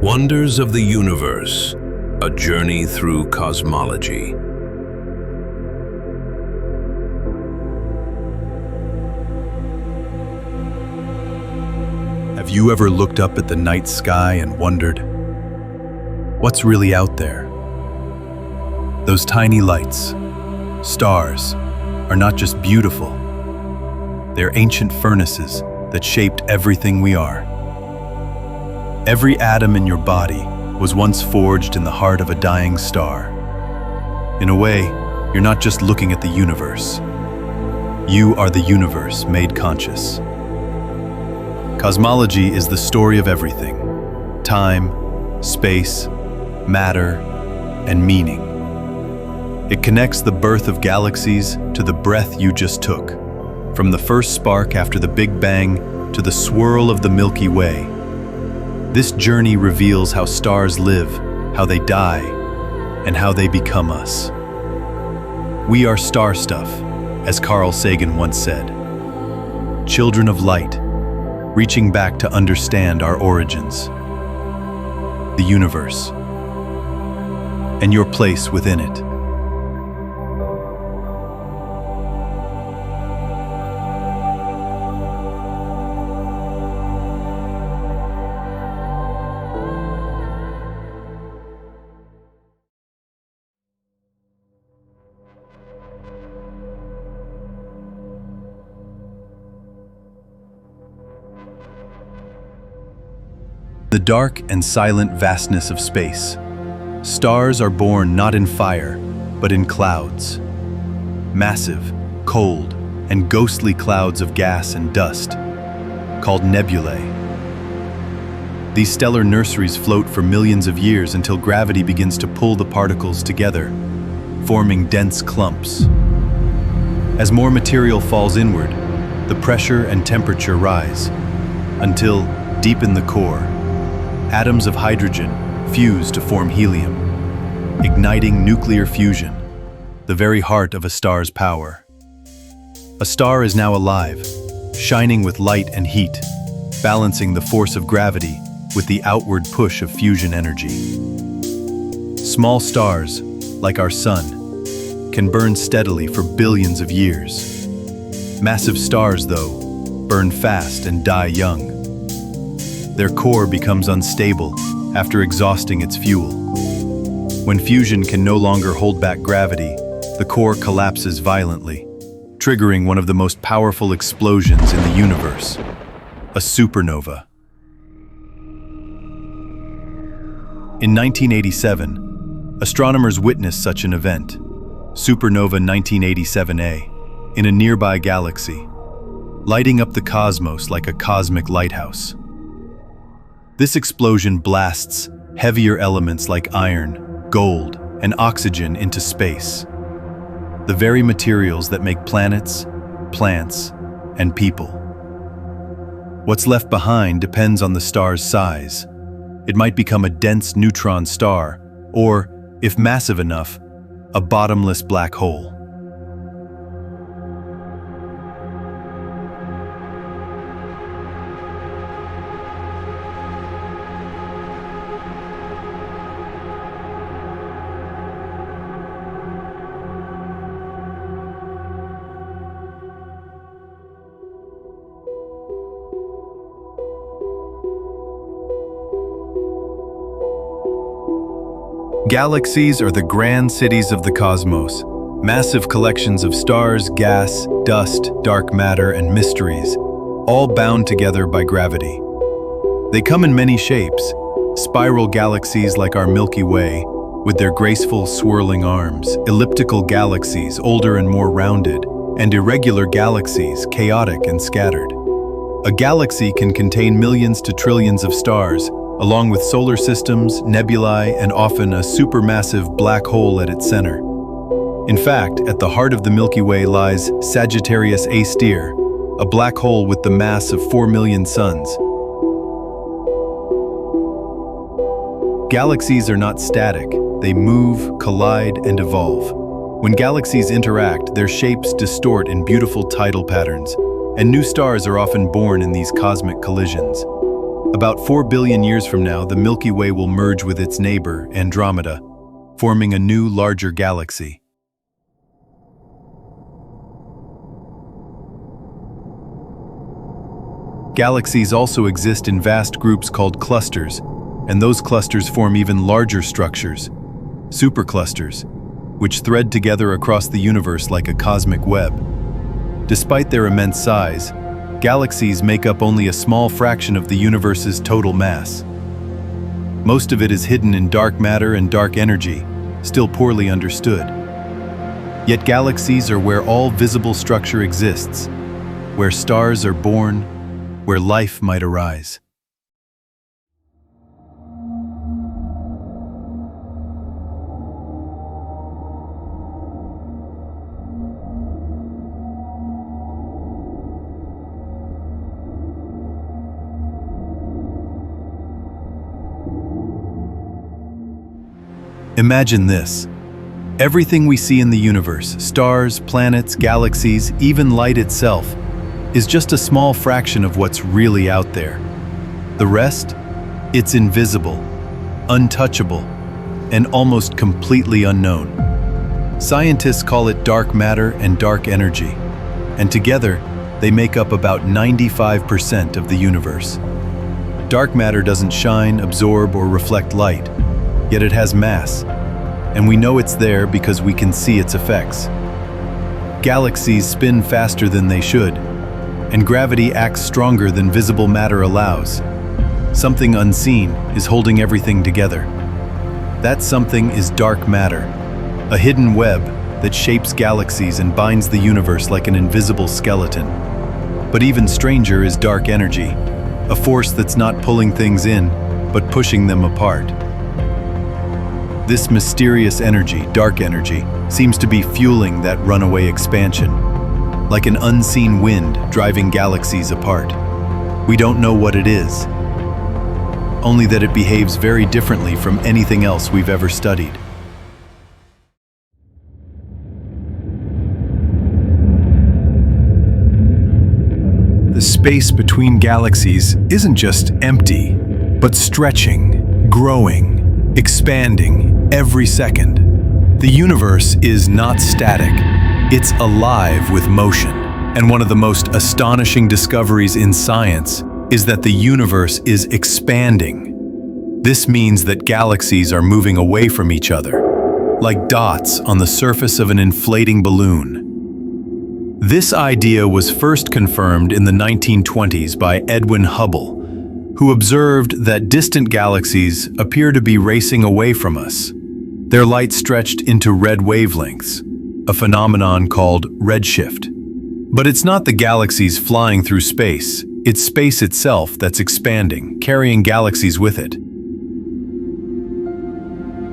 Wonders of the Universe, a journey through cosmology. Have you ever looked up at the night sky and wondered, what's really out there? Those tiny lights, stars, are not just beautiful. They're ancient furnaces that shaped everything we are. Every atom in your body was once forged in the heart of a dying star. In a way, you're not just looking at the universe. You are the universe made conscious. Cosmology is the story of everything: time, space, matter, and meaning. It connects the birth of galaxies to the breath you just took, from the first spark after the Big Bang to the swirl of the Milky Way. This journey reveals how stars live, how they die, and how they become us. We are star stuff, as Carl Sagan once said. Children of light, reaching back to understand our origins, the universe, and your place within it. The dark and silent vastness of space. Stars are born not in fire, but in clouds. Massive, cold, and ghostly clouds of gas and dust, called nebulae. These stellar nurseries float for millions of years until gravity begins to pull the particles together, forming dense clumps. As more material falls inward, the pressure and temperature rise, until, deep in the core, atoms of hydrogen fuse to form helium, igniting nuclear fusion, the very heart of a star's power. A star is now alive, shining with light and heat, balancing the force of gravity with the outward push of fusion energy. Small stars, like our sun, can burn steadily for billions of years. Massive stars, though, burn fast and die young. Their core becomes unstable after exhausting its fuel. When fusion can no longer hold back gravity, the core collapses violently, triggering one of the most powerful explosions in the universe, a supernova. In 1987, astronomers witnessed such an event, supernova 1987A, in a nearby galaxy, lighting up the cosmos like a cosmic lighthouse. This explosion blasts heavier elements like iron, gold, and oxygen into space, the very materials that make planets, plants, and people. What's left behind depends on the star's size. It might become a dense neutron star, or, if massive enough, a bottomless black hole. Galaxies are the grand cities of the cosmos, massive collections of stars, gas, dust, dark matter, and mysteries, all bound together by gravity. They come in many shapes: spiral galaxies like our Milky Way, with their graceful swirling arms, elliptical galaxies, older and more rounded, and irregular galaxies, chaotic and scattered. A galaxy can contain millions to trillions of stars, along with solar systems, nebulae, and often a supermassive black hole at its center. In fact, at the heart of the Milky Way lies Sagittarius A Steer, a black hole with the mass of 4 million suns. Galaxies are not static. They move, collide, and evolve. When galaxies interact, their shapes distort in beautiful tidal patterns, and new stars are often born in these cosmic collisions. About 4 billion years from now, the Milky Way will merge with its neighbor, Andromeda, forming a new, larger galaxy. Galaxies also exist in vast groups called clusters, and those clusters form even larger structures, superclusters, which thread together across the universe like a cosmic web. Despite their immense size, galaxies make up only a small fraction of the universe's total mass. Most of it is hidden in dark matter and dark energy, still poorly understood. Yet galaxies are where all visible structure exists, where stars are born, where life might arise. Imagine this. Everything we see in the universe, stars, planets, galaxies, even light itself, is just a small fraction of what's really out there. The rest? It's invisible, untouchable, and almost completely unknown. Scientists call it dark matter and dark energy, and together they make up about 95% of the universe. Dark matter doesn't shine, absorb, or reflect light, yet it has mass, and we know it's there because we can see its effects. Galaxies spin faster than they should, and gravity acts stronger than visible matter allows. Something unseen is holding everything together. That something is dark matter, a hidden web that shapes galaxies and binds the universe like an invisible skeleton. But even stranger is dark energy, a force that's not pulling things in, but pushing them apart. This mysterious energy, dark energy, seems to be fueling that runaway expansion, like an unseen wind driving galaxies apart. We don't know what it is, only that it behaves very differently from anything else we've ever studied. The space between galaxies isn't just empty, but stretching, growing, expanding every second. The universe is not static, it's alive with motion. And one of the most astonishing discoveries in science is that the universe is expanding. This means that galaxies are moving away from each other, like dots on the surface of an inflating balloon. This idea was first confirmed in the 1920s by Edwin Hubble, who observed that distant galaxies appear to be racing away from us. Their light stretched into red wavelengths, a phenomenon called redshift. But it's not the galaxies flying through space, it's space itself that's expanding, carrying galaxies with it.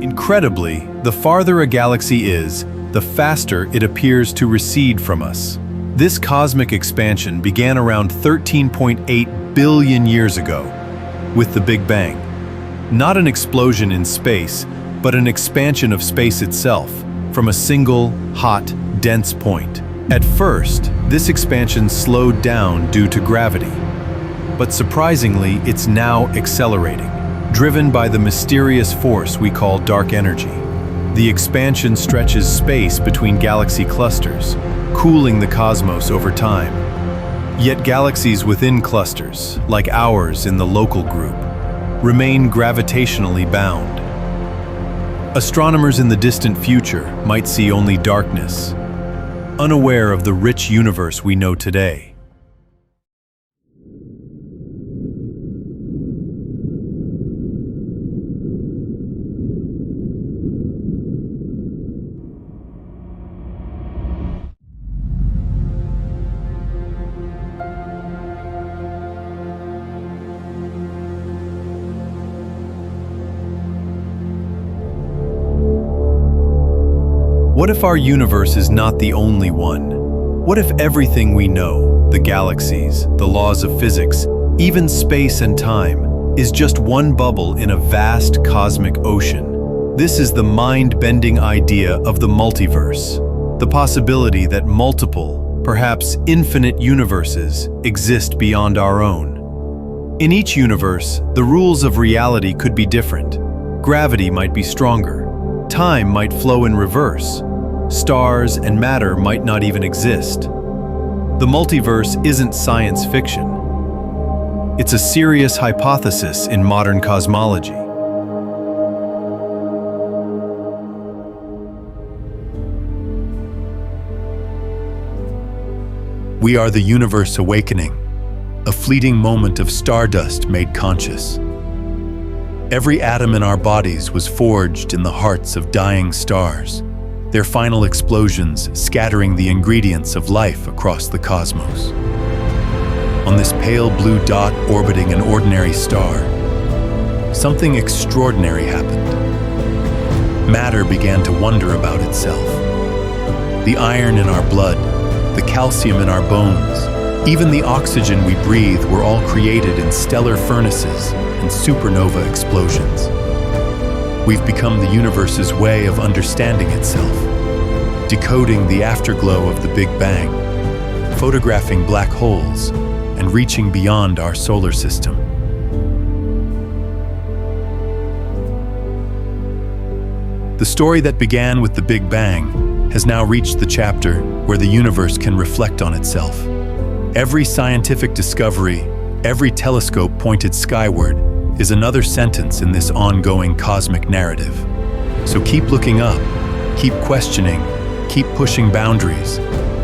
Incredibly, the farther a galaxy is, the faster it appears to recede from us. This cosmic expansion began around 13.8 billion years ago, with the Big Bang. Not an explosion in space, but an expansion of space itself, from a single, hot, dense point. At first, this expansion slowed down due to gravity. But surprisingly, it's now accelerating, driven by the mysterious force we call dark energy. The expansion stretches space between galaxy clusters, cooling the cosmos over time. Yet galaxies within clusters, like ours in the local group, remain gravitationally bound. Astronomers in the distant future might see only darkness, unaware of the rich universe we know today. What if our universe is not the only one? What if everything we know, the galaxies, the laws of physics, even space and time, is just one bubble in a vast cosmic ocean? This is the mind-bending idea of the multiverse, the possibility that multiple, perhaps infinite universes exist beyond our own. In each universe, the rules of reality could be different. Gravity might be stronger. Time might flow in reverse. Stars and matter might not even exist. The multiverse isn't science fiction. It's a serious hypothesis in modern cosmology. We are the universe awakening, a fleeting moment of stardust made conscious. Every atom in our bodies was forged in the hearts of dying stars, their final explosions scattering the ingredients of life across the cosmos. On this pale blue dot orbiting an ordinary star, something extraordinary happened. Matter began to wonder about itself. The iron in our blood, the calcium in our bones, even the oxygen we breathe were all created in stellar furnaces and supernova explosions. We've become the universe's way of understanding itself, decoding the afterglow of the Big Bang, photographing black holes, and reaching beyond our solar system. The story that began with the Big Bang has now reached the chapter where the universe can reflect on itself. Every scientific discovery, every telescope pointed skyward, is another sentence in this ongoing cosmic narrative. So keep looking up, keep questioning, keep pushing boundaries,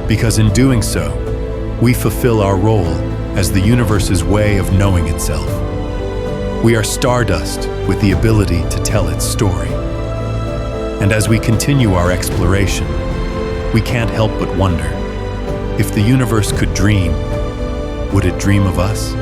because in doing so, we fulfill our role as the universe's way of knowing itself. We are stardust with the ability to tell its story. And as we continue our exploration, we can't help but wonder, if the universe could dream, would it dream of us?